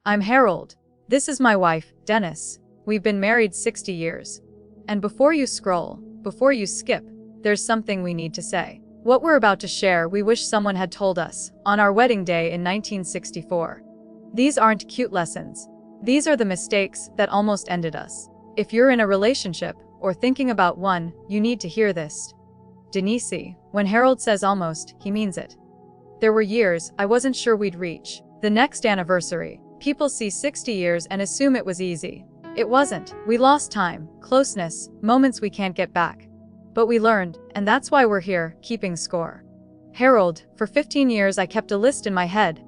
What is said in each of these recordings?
I'm Harold. This is my wife, Dennis. We've been married 60 years. And before you scroll, before you skip, there's something we need to say. What we're about to share, we wish someone had told us on our wedding day in 1964. These aren't cute lessons. These are the mistakes that almost ended us. If you're in a relationship or thinking about one, you need to hear this. Denise, when Harold says almost, he means it. There were years I wasn't sure we'd reach the next anniversary. People see 60 years and assume it was easy. It wasn't. We lost time, closeness, moments we can't get back. But we learned, and that's why we're here, keeping score. Harold, for 15 years I kept a list in my head.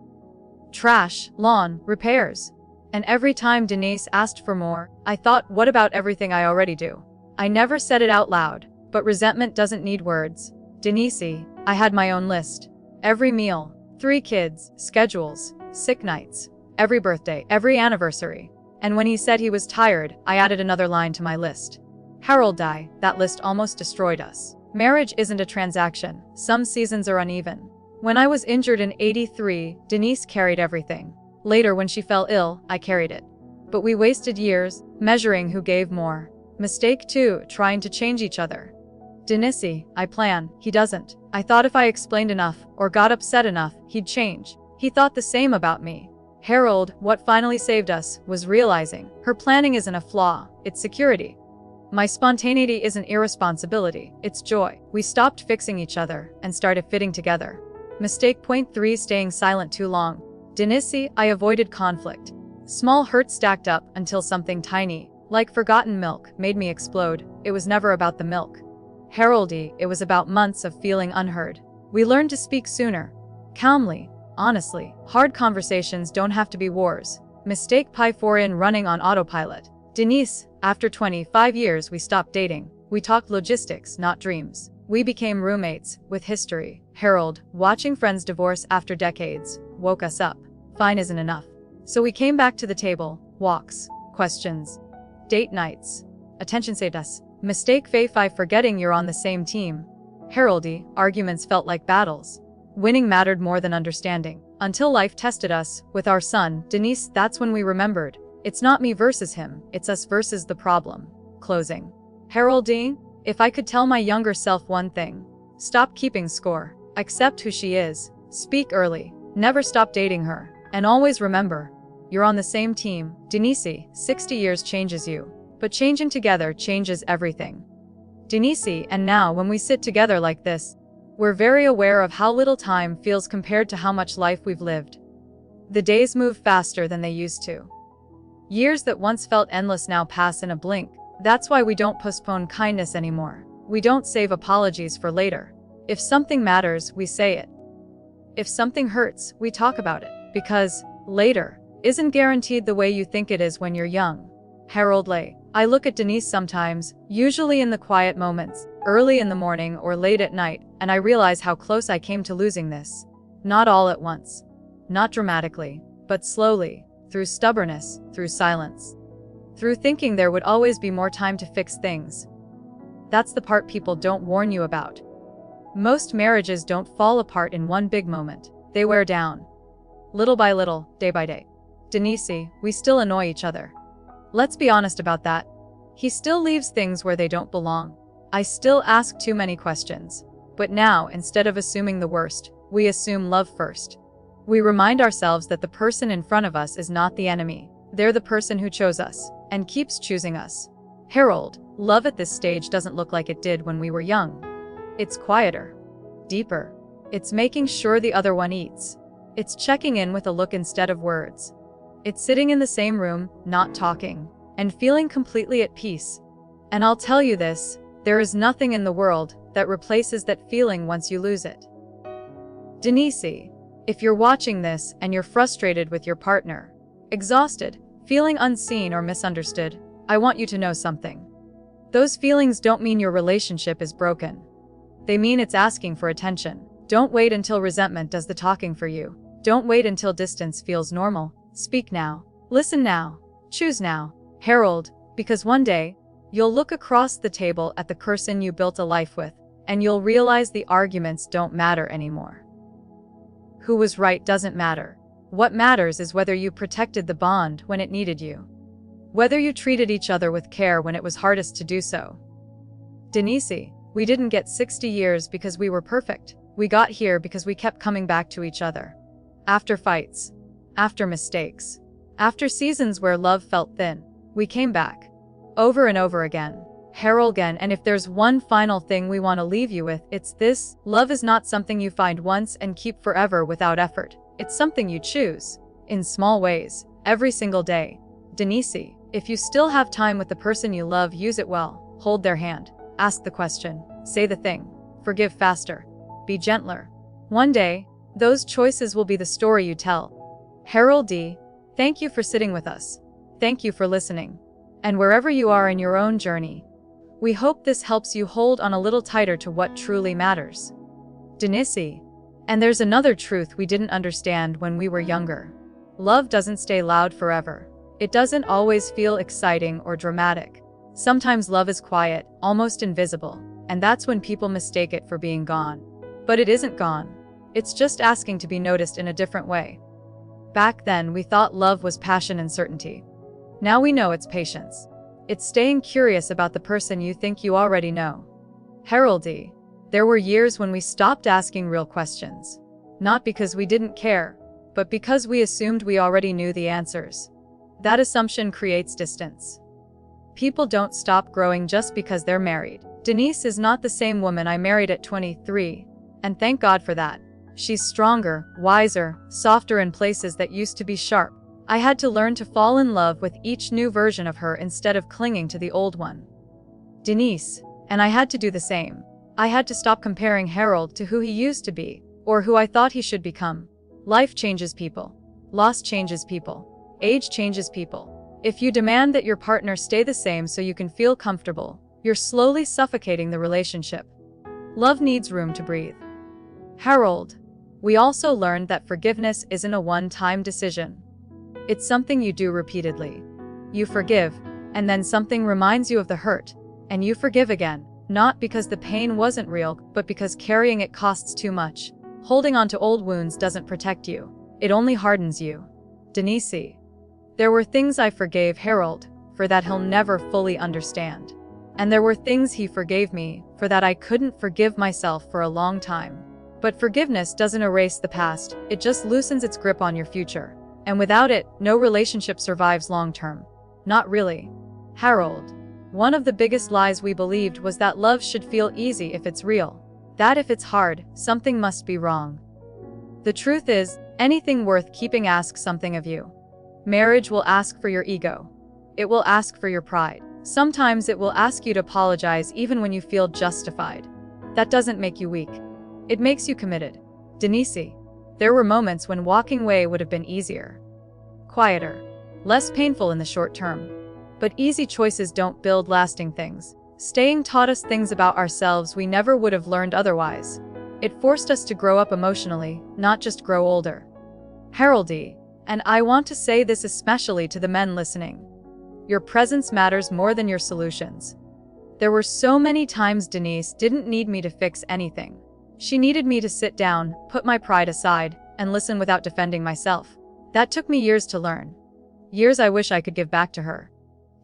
Trash, lawn, repairs. And every time Denise asked for more, I thought, what about everything I already do? I never said it out loud, but resentment doesn't need words. Denise, I had my own list. Every meal, 3 kids, schedules, sick nights, every birthday, every anniversary. And when he said he was tired, I added another line to my list. Harold died, that list almost destroyed us. Marriage isn't a transaction. Some seasons are uneven. When I was injured in '83, Denise carried everything. Later, when she fell ill, I carried it. But we wasted years, measuring who gave more. Mistake 2, trying to change each other. Denise, I plan, he doesn't. I thought if I explained enough, or got upset enough, he'd change. He thought the same about me. Harold, what finally saved us, was realizing her planning isn't a flaw, it's security. My spontaneity isn't irresponsibility, it's joy. We stopped fixing each other and started fitting together. Mistake point 3, staying silent too long. Denise, I avoided conflict. Small hurts stacked up until something tiny, like forgotten milk, made me explode. It was never about the milk. Haroldy, it was about months of feeling unheard. We learned to speak sooner. Calmly, honestly. Hard conversations don't have to be wars. Mistake pi 4, in running on autopilot. Denise, after 25 years we stopped dating. We talked logistics, not dreams. We became roommates, with history. Harold, watching friends divorce after decades, woke us up. Fine isn't enough. So we came back to the table. Walks, questions, date nights. Attention saved us. Mistake 5, forgetting you're on the same team. Haroldy, arguments felt like battles. Winning mattered more than understanding. Until life tested us, with our son, Denise, that's when we remembered. It's not me versus him, it's us versus the problem. Closing. Haroldy, if I could tell my younger self one thing. Stop keeping score. Accept who she is. Speak early. Never stop dating her. And always remember, you're on the same team. Denise, 60 years changes you. But changing together changes everything. Denise, and now when we sit together like this, we're very aware of how little time feels compared to how much life we've lived. The days move faster than they used to. Years that once felt endless now pass in a blink. That's why we don't postpone kindness anymore. We don't save apologies for later. If something matters, we say it. If something hurts, we talk about it. Because later isn't guaranteed the way you think it is when you're young. Harold Lay. I look at Denise sometimes, usually in the quiet moments, early in the morning or late at night, and I realize how close I came to losing this. Not all at once. Not dramatically, but slowly. Through stubbornness, through silence. Through thinking there would always be more time to fix things. That's the part people don't warn you about. Most marriages don't fall apart in one big moment. They wear down. Little by little, day by day. Denise, we still annoy each other. Let's be honest about that. He still leaves things where they don't belong. I still ask too many questions. But now, instead of assuming the worst, we assume love first. We remind ourselves that the person in front of us is not the enemy. They're the person who chose us, and keeps choosing us. Harold, love at this stage doesn't look like it did when we were young. It's quieter. Deeper. It's making sure the other one eats. It's checking in with a look instead of words. It's sitting in the same room, not talking, and feeling completely at peace. And I'll tell you this, there is nothing in the world that replaces that feeling once you lose it. Denise, if you're watching this and you're frustrated with your partner, exhausted, feeling unseen or misunderstood, I want you to know something. Those feelings don't mean your relationship is broken. They mean it's asking for attention. Don't wait until resentment does the talking for you. Don't wait until distance feels normal. Speak now. Listen now. Choose now. Harold, because one day, you'll look across the table at the person you built a life with, and you'll realize the arguments don't matter anymore. Who was right doesn't matter. What matters is whether you protected the bond when it needed you. Whether you treated each other with care when it was hardest to do so. Denise, we didn't get 60 years because we were perfect. We got here because we kept coming back to each other. After fights. After mistakes. After seasons where love felt thin. We came back. Over and over again. Harold again, and if there's one final thing we want to leave you with, it's this: love is not something you find once and keep forever without effort. It's something you choose. In small ways. Every single day. Denise, if you still have time with the person you love, use it well. Hold their hand. Ask the question. Say the thing. Forgive faster. Be gentler. One day, those choices will be the story you tell. Harold D., thank you for sitting with us. Thank you for listening. And wherever you are in your own journey, we hope this helps you hold on a little tighter to what truly matters. Denise. And there's another truth we didn't understand when we were younger. Love doesn't stay loud forever. It doesn't always feel exciting or dramatic. Sometimes love is quiet, almost invisible, and that's when people mistake it for being gone. But it isn't gone. It's just asking to be noticed in a different way. Back then, we thought love was passion and certainty. Now we know it's patience. It's staying curious about the person you think you already know. Harold D., there were years when we stopped asking real questions. Not because we didn't care, but because we assumed we already knew the answers. That assumption creates distance. People don't stop growing just because they're married. Denise is not the same woman I married at 23, and thank God for that. She's stronger, wiser, softer in places that used to be sharp. I had to learn to fall in love with each new version of her instead of clinging to the old one. Denise, and I had to do the same. I had to stop comparing Harold to who he used to be, or who I thought he should become. Life changes people. Loss changes people. Age changes people. If you demand that your partner stay the same so you can feel comfortable, you're slowly suffocating the relationship. Love needs room to breathe. Harold, we also learned that forgiveness isn't a one-time decision. It's something you do repeatedly. You forgive, and then something reminds you of the hurt, and you forgive again, not because the pain wasn't real, but because carrying it costs too much. Holding on to old wounds doesn't protect you. It only hardens you. Denise, there were things I forgave Harold for that he'll never fully understand. And there were things he forgave me for that I couldn't forgive myself for a long time. But forgiveness doesn't erase the past, it just loosens its grip on your future. And without it, no relationship survives long term. Not really. Harold, one of the biggest lies we believed was that love should feel easy if it's real. That if it's hard, something must be wrong. The truth is, anything worth keeping asks something of you. Marriage will ask for your ego. It will ask for your pride. Sometimes it will ask you to apologize even when you feel justified. That doesn't make you weak. It makes you committed. Denise, there were moments when walking away would have been easier. Quieter. Less painful in the short term. But easy choices don't build lasting things. Staying taught us things about ourselves we never would have learned otherwise. It forced us to grow up emotionally, not just grow older. Harold, and I want to say this especially to the men listening. Your presence matters more than your solutions. There were so many times Denise didn't need me to fix anything. She needed me to sit down, put my pride aside, and listen without defending myself. That took me years to learn. Years I wish I could give back to her.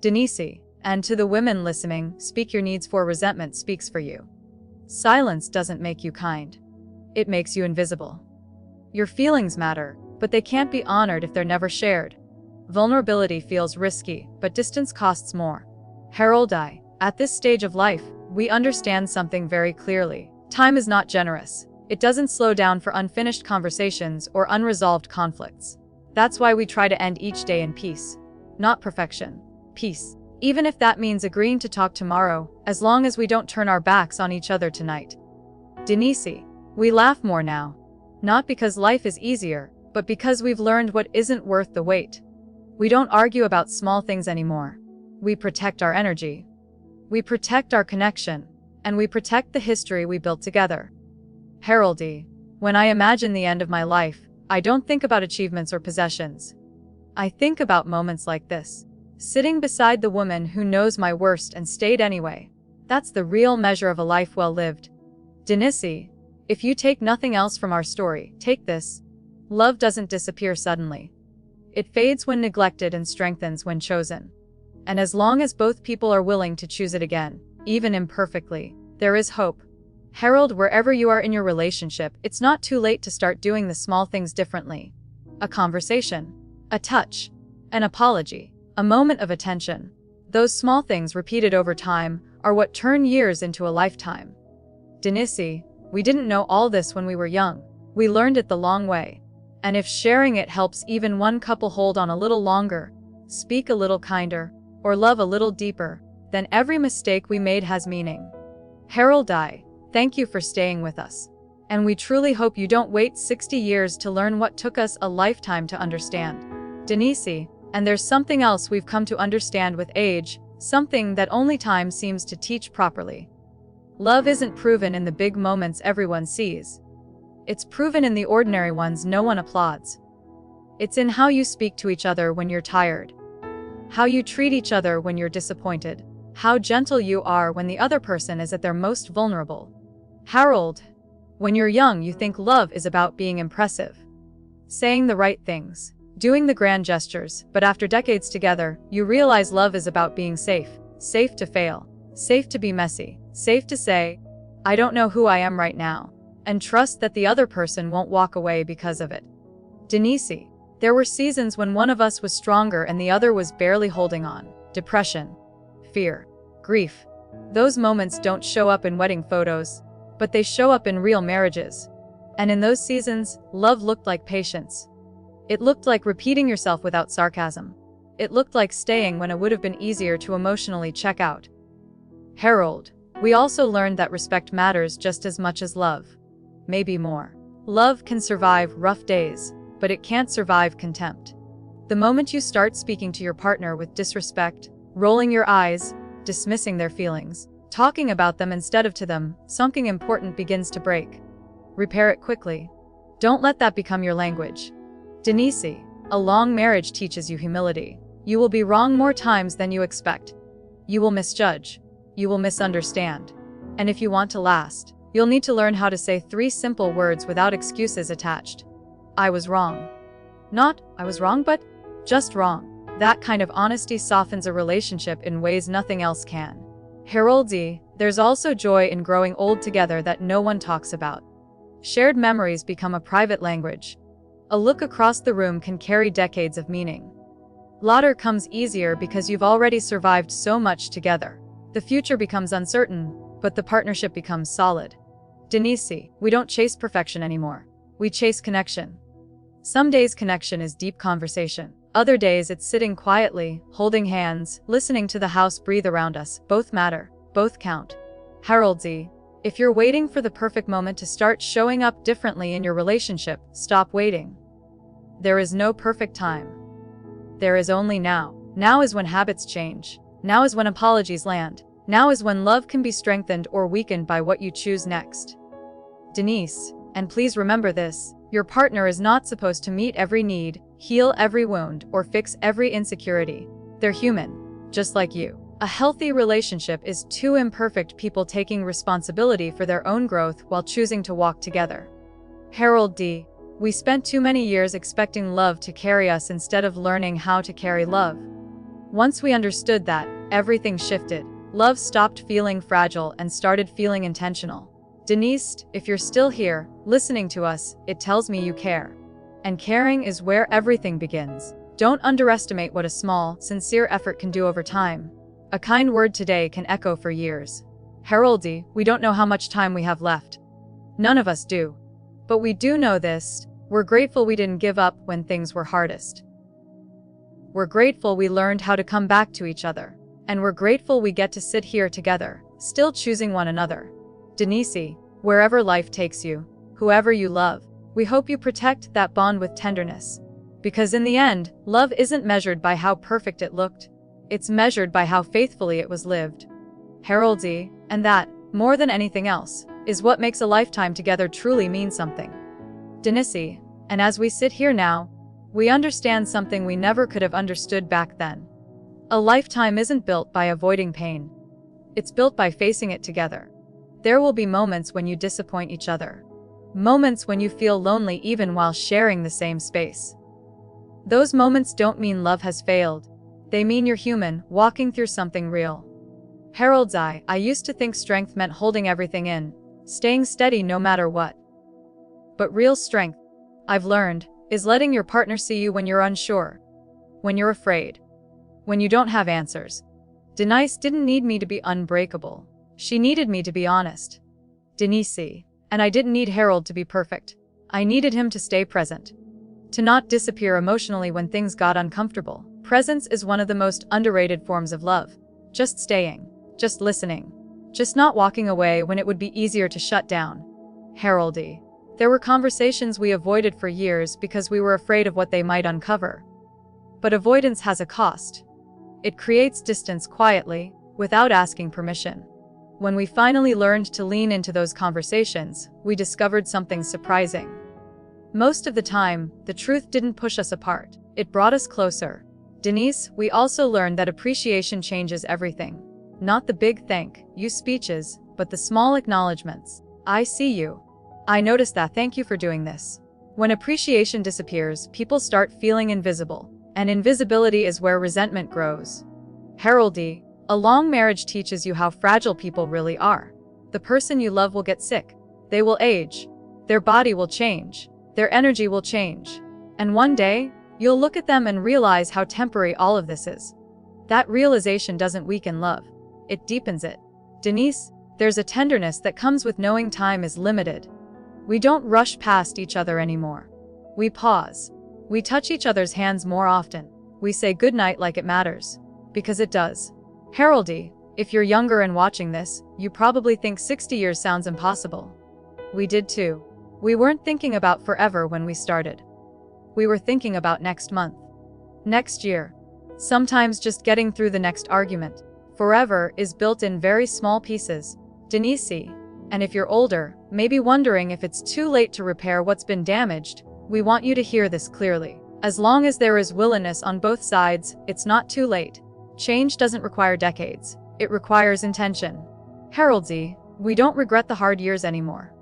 Denise, and to the women listening, speak your needs for resentment speaks for you. Silence doesn't make you kind. It makes you invisible. Your feelings matter, but they can't be honored if they're never shared. Vulnerability feels risky, but distance costs more. Harold, at this stage of life, we understand something very clearly. Time is not generous. It doesn't slow down for unfinished conversations or unresolved conflicts. That's why we try to end each day in peace. Not perfection. Peace. Even if that means agreeing to talk tomorrow, as long as we don't turn our backs on each other tonight. Denise, we laugh more now. Not because life is easier, but because we've learned what isn't worth the wait. We don't argue about small things anymore. We protect our energy. We protect our connection. And we protect the history we built together. Harold, when I imagine the end of my life, I don't think about achievements or possessions. I think about moments like this. Sitting beside the woman who knows my worst and stayed anyway. That's the real measure of a life well lived. Denise, if you take nothing else from our story, take this. Love doesn't disappear suddenly. It fades when neglected and strengthens when chosen. And as long as both people are willing to choose it again, even imperfectly, there is hope. Harold, wherever you are in your relationship, it's not too late to start doing the small things differently. A conversation, a touch, an apology, a moment of attention. Those small things repeated over time are what turn years into a lifetime. Denise, we didn't know all this when we were young. We learned it the long way. And if sharing it helps even one couple hold on a little longer, speak a little kinder, or love a little deeper, then every mistake we made has meaning. Harold, thank you for staying with us. And we truly hope you don't wait 60 years to learn what took us a lifetime to understand. Denise, and there's something else we've come to understand with age, something that only time seems to teach properly. Love isn't proven in the big moments everyone sees. It's proven in the ordinary ones no one applauds. It's in how you speak to each other when you're tired, how you treat each other when you're disappointed, how gentle you are when the other person is at their most vulnerable. Harold, when you're young, you think love is about being impressive, saying the right things, doing the grand gestures, but after decades together, you realize love is about being safe, safe to fail, safe to be messy, safe to say, I don't know who I am right now, and trust that the other person won't walk away because of it. Denise, there were seasons when one of us was stronger and the other was barely holding on. Depression, fear, grief. Those moments don't show up in wedding photos, but they show up in real marriages. And in those seasons, love looked like patience. It looked like repeating yourself without sarcasm. It looked like staying when it would have been easier to emotionally check out. Harold, we also learned that respect matters just as much as love. Maybe more. Love can survive rough days, but it can't survive contempt. The moment you start speaking to your partner with disrespect, rolling your eyes, dismissing their feelings, talking about them instead of to them, something important begins to break. Repair it quickly. Don't let that become your language. Denise, a long marriage teaches you humility. You will be wrong more times than you expect. You will misjudge. You will misunderstand. And if you want to last, you'll need to learn how to say 3 simple words without excuses attached. I was wrong. Not, I was wrong, but just wrong. That kind of honesty softens a relationship in ways nothing else can. Harold, there's also joy in growing old together that no one talks about. Shared memories become a private language. A look across the room can carry decades of meaning. Laughter comes easier because you've already survived so much together. The future becomes uncertain, but the partnership becomes solid. Denise, we don't chase perfection anymore. We chase connection. Some days connection is deep conversation. Other days it's sitting quietly, holding hands, listening to the house breathe around us. Both matter. Both count. Harold, if you're waiting for the perfect moment to start showing up differently in your relationship, stop waiting. There is no perfect time. There is only now. Now is when habits change. Now is when apologies land. Now is when love can be strengthened or weakened by what you choose next. Denise, and please remember this, your partner is not supposed to meet every need, heal every wound, or fix every insecurity. They're human, just like you. A healthy relationship is 2 imperfect people taking responsibility for their own growth while choosing to walk together. Harold, we spent too many years expecting love to carry us instead of learning how to carry love. Once we understood that, everything shifted. Love stopped feeling fragile and started feeling intentional. Denise, if you're still here, listening to us, it tells me you care. And caring is where everything begins. Don't underestimate what a small, sincere effort can do over time. A kind word today can echo for years. Harold, we don't know how much time we have left. None of us do. But we do know this, we're grateful we didn't give up when things were hardest. We're grateful we learned how to come back to each other. And we're grateful we get to sit here together, still choosing one another. Denise, wherever life takes you, whoever you love, we hope you protect that bond with tenderness. Because in the end, love isn't measured by how perfect it looked. It's measured by how faithfully it was lived. Harold, and that, more than anything else, is what makes a lifetime together truly mean something. Denise, and as we sit here now, we understand something we never could have understood back then. A lifetime isn't built by avoiding pain. It's built by facing it together. There will be moments when you disappoint each other. Moments when you feel lonely even while sharing the same space. Those moments don't mean love has failed. They mean you're human, walking through something real. Harold's I used to think strength meant holding everything in, staying steady no matter what. But real strength, I've learned, is letting your partner see you when you're unsure, when you're afraid, when you don't have answers. Denise didn't need me to be unbreakable. She needed me to be honest. Denise. And I didn't need Harold to be perfect. I needed him to stay present. To not disappear emotionally when things got uncomfortable. Presence is one of the most underrated forms of love. Just staying. Just listening. Just not walking away when it would be easier to shut down. Haroldy. There were conversations we avoided for years because we were afraid of what they might uncover. But avoidance has a cost. It creates distance quietly, without asking permission. When we finally learned to lean into those conversations, we discovered something surprising. Most of the time, the truth didn't push us apart. It brought us closer. Denise, we also learned that appreciation changes everything. Not the big thank you speeches, but the small acknowledgments. I see you. I noticed that. Thank you for doing this. When appreciation disappears, people start feeling invisible. And invisibility is where resentment grows. Haroldy. A long marriage teaches you how fragile people really are. The person you love will get sick. They will age. Their body will change. Their energy will change. And one day, you'll look at them and realize how temporary all of this is. That realization doesn't weaken love. It deepens it. Denise, there's a tenderness that comes with knowing time is limited. We don't rush past each other anymore. We pause. We touch each other's hands more often. We say goodnight like it matters. Because it does. Haroldy, if you're younger and watching this, you probably think 60 years sounds impossible. We did too. We weren't thinking about forever when we started. We were thinking about next month. Next year. Sometimes just getting through the next argument. Forever is built in very small pieces. Denise. And if you're older, maybe wondering if it's too late to repair what's been damaged, we want you to hear this clearly. As long as there is willingness on both sides, it's not too late. Change doesn't require decades. It requires intention. Haroldy, we don't regret the hard years anymore.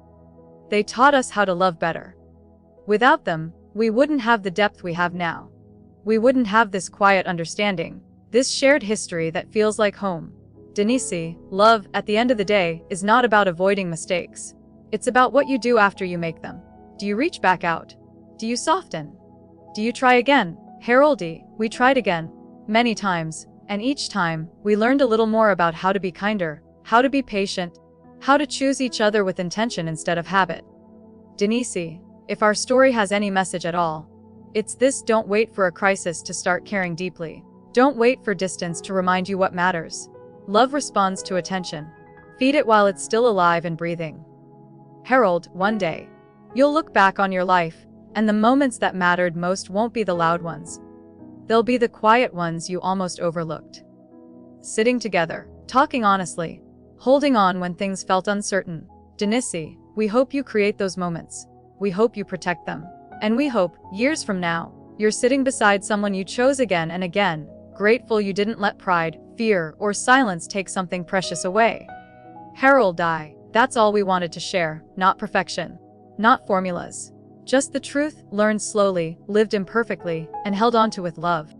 They taught us how to love better. Without them, we wouldn't have the depth we have now. We wouldn't have this quiet understanding, this shared history that feels like home. Denise, love, at the end of the day, is not about avoiding mistakes. It's about what you do after you make them. Do you reach back out? Do you soften? Do you try again? Haroldy, we tried again. Many times. And each time, we learned a little more about how to be kinder, how to be patient, how to choose each other with intention instead of habit. Denise, if our story has any message at all, it's this: don't wait for a crisis to start caring deeply. Don't wait for distance to remind you what matters. Love responds to attention. Feed it while it's still alive and breathing. Harold, one day, you'll look back on your life, and the moments that mattered most won't be the loud ones. They'll be the quiet ones you almost overlooked. Sitting together, talking honestly, holding on when things felt uncertain. Denise, we hope you create those moments. We hope you protect them. And we hope, years from now, you're sitting beside someone you chose again and again, grateful you didn't let pride, fear, or silence take something precious away. Harold, that's all we wanted to share, not perfection, not formulas. Just the truth, learned slowly, lived imperfectly, and held onto with love.